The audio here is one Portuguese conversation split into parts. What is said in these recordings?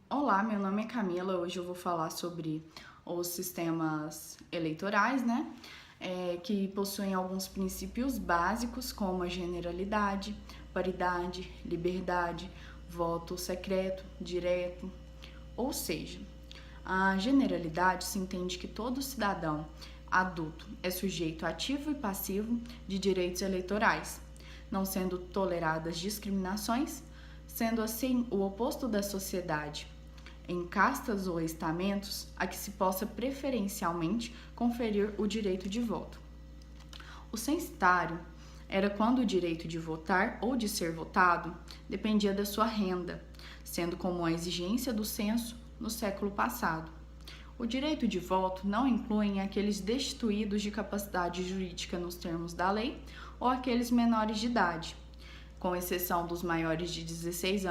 Olá, meu nome é Camila. Hoje eu vou falar sobre os sistemas eleitorais, né? Que possuem alguns princípios básicos, como a generalidade, paridade, liberdade, voto secreto, direto. Ou seja, a generalidade se entende que todo cidadão adulto é sujeito ativo e passivo de direitos eleitorais, não sendo toleradas discriminações, sendo assim o oposto da sociedade em castas ou estamentos a que se possa preferencialmente conferir o direito de voto. O censitário era quando o direito de votar ou de ser votado dependia da sua renda, sendo como a exigência do censo no século passado. O direito de voto não inclui aqueles destituídos de capacidade jurídica nos termos da lei ou aqueles menores de idade, com exceção dos maiores de 16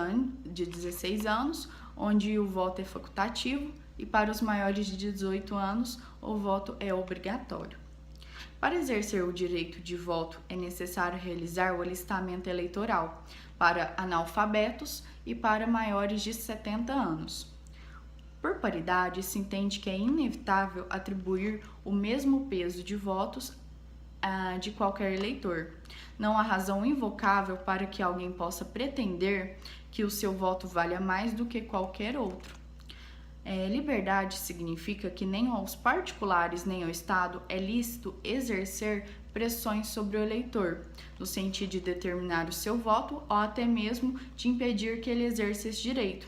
anos, onde o voto é facultativo, e para os maiores de 18 anos, o voto é obrigatório. Para exercer o direito de voto, é necessário realizar o alistamento eleitoral para analfabetos e para maiores de 70 anos. Por paridade, se entende que é inevitável atribuir o mesmo peso de votos de qualquer eleitor. Não há razão invocável para que alguém possa pretender que o seu voto valha mais do que qualquer outro. Liberdade significa que nem aos particulares nem ao Estado é lícito exercer pressões sobre o eleitor, no sentido de determinar o seu voto ou até mesmo de impedir que ele exerça esse direito.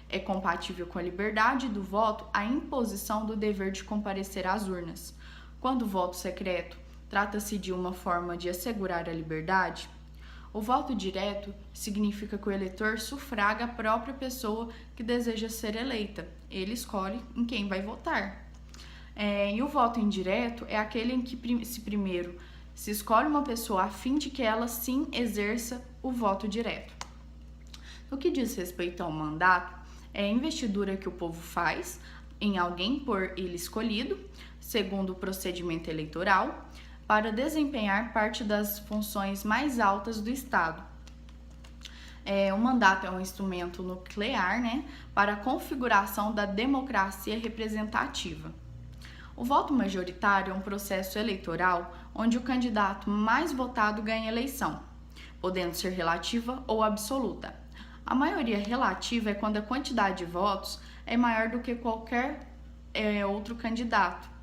É compatível com a liberdade do voto a imposição do dever de comparecer às urnas. Quando o voto secreto trata-se de uma forma de assegurar a liberdade, o voto direto significa que o eleitor sufraga a própria pessoa que deseja ser eleita. Ele escolhe em quem vai votar. E o voto indireto é aquele em que primeiro se escolhe uma pessoa a fim de que ela sim exerça o voto direto. No que diz respeito ao mandato, é a investidura que o povo faz em alguém por ele escolhido, segundo o procedimento eleitoral, para desempenhar parte das funções mais altas do Estado. O mandato é um instrumento nuclear, para a configuração da democracia representativa. O voto majoritário é um processo eleitoral onde o candidato mais votado ganha a eleição, podendo ser relativa ou absoluta. A maioria relativa é quando a quantidade de votos é maior do que qualquer outro candidato.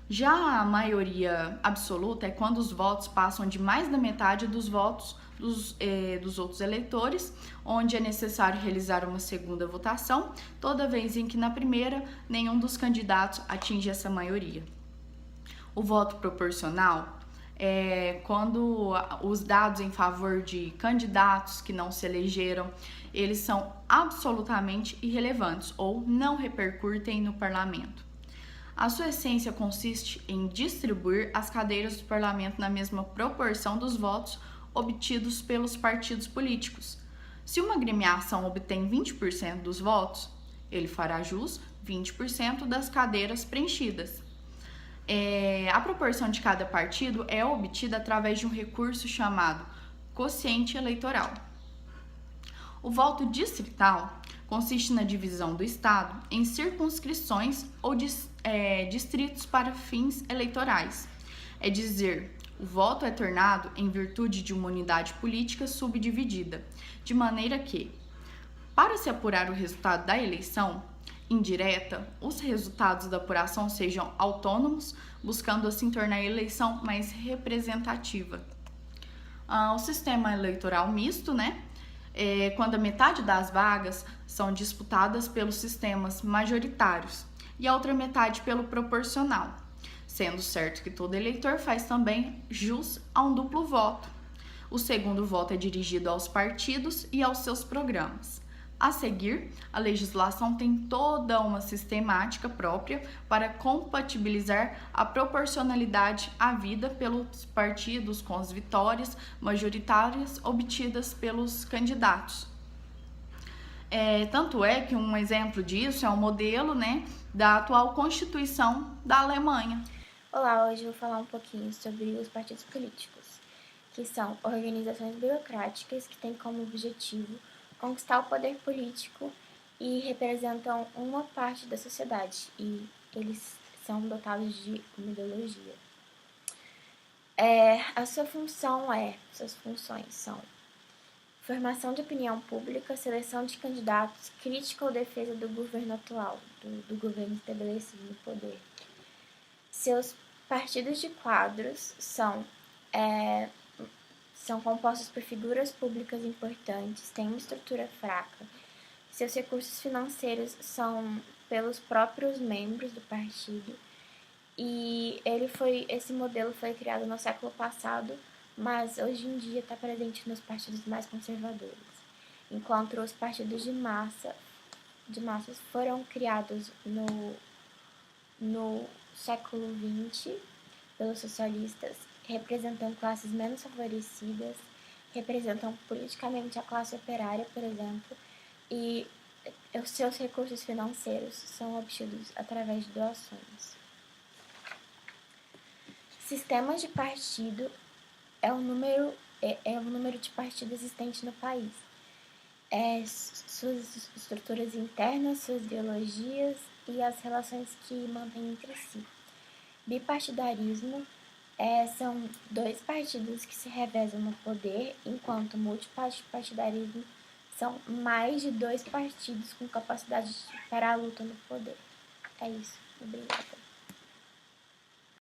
Já a maioria absoluta é quando os votos passam de mais da metade dos votos dos outros eleitores, onde é necessário realizar uma segunda votação, toda vez em que na primeira nenhum dos candidatos atinge essa maioria. O voto proporcional é quando os dados em favor de candidatos que não se elegeram, eles são absolutamente irrelevantes ou não repercutem no parlamento. A sua essência consiste em distribuir as cadeiras do parlamento na mesma proporção dos votos obtidos pelos partidos políticos. Se uma agremiação obtém 20% dos votos, ele fará jus 20% das cadeiras preenchidas. A proporção de cada partido é obtida através de um recurso chamado quociente eleitoral. O voto distrital consiste na divisão do Estado em circunscrições ou distritos para fins eleitorais. É dizer, o voto é tornado em virtude de uma unidade política subdividida, de maneira que, para se apurar o resultado da eleição indireta, os resultados da apuração sejam autônomos, buscando assim tornar a eleição mais representativa. O sistema eleitoral misto, quando a metade das vagas são disputadas pelos sistemas majoritários e a outra metade pelo proporcional, sendo certo que todo eleitor faz também jus a um duplo voto. O segundo voto é dirigido aos partidos e aos seus programas. A seguir, a legislação tem toda uma sistemática própria para compatibilizar a proporcionalidade havida pelos partidos com as vitórias majoritárias obtidas pelos candidatos. Tanto é que um exemplo disso é o modelo, da atual Constituição da Alemanha. Olá, hoje eu vou falar um pouquinho sobre os partidos políticos, que são organizações burocráticas que têm como objetivo conquistar o poder político e representam uma parte da sociedade, e eles são dotados de uma ideologia. Suas funções são formação de opinião pública, seleção de candidatos, crítica ou defesa do governo atual, do governo estabelecido no poder. Seus partidos de quadros são compostos por figuras públicas importantes, têm uma estrutura fraca. Seus recursos financeiros são pelos próprios membros do partido. E esse modelo foi criado no século passado, mas hoje em dia está presente nos partidos mais conservadores, enquanto os partidos de massas foram criados no século XX pelos socialistas, representam classes menos favorecidas, representam politicamente a classe operária, por exemplo, e os seus recursos financeiros são obtidos através de doações. Sistemas de partido é o número de partidos existente no país. Suas estruturas internas, suas ideologias e as relações que mantêm entre si. Bipartidarismo são dois partidos que se revezam no poder, enquanto multipartidarismo são mais de dois partidos com capacidade para a luta no poder. É isso. Obrigada.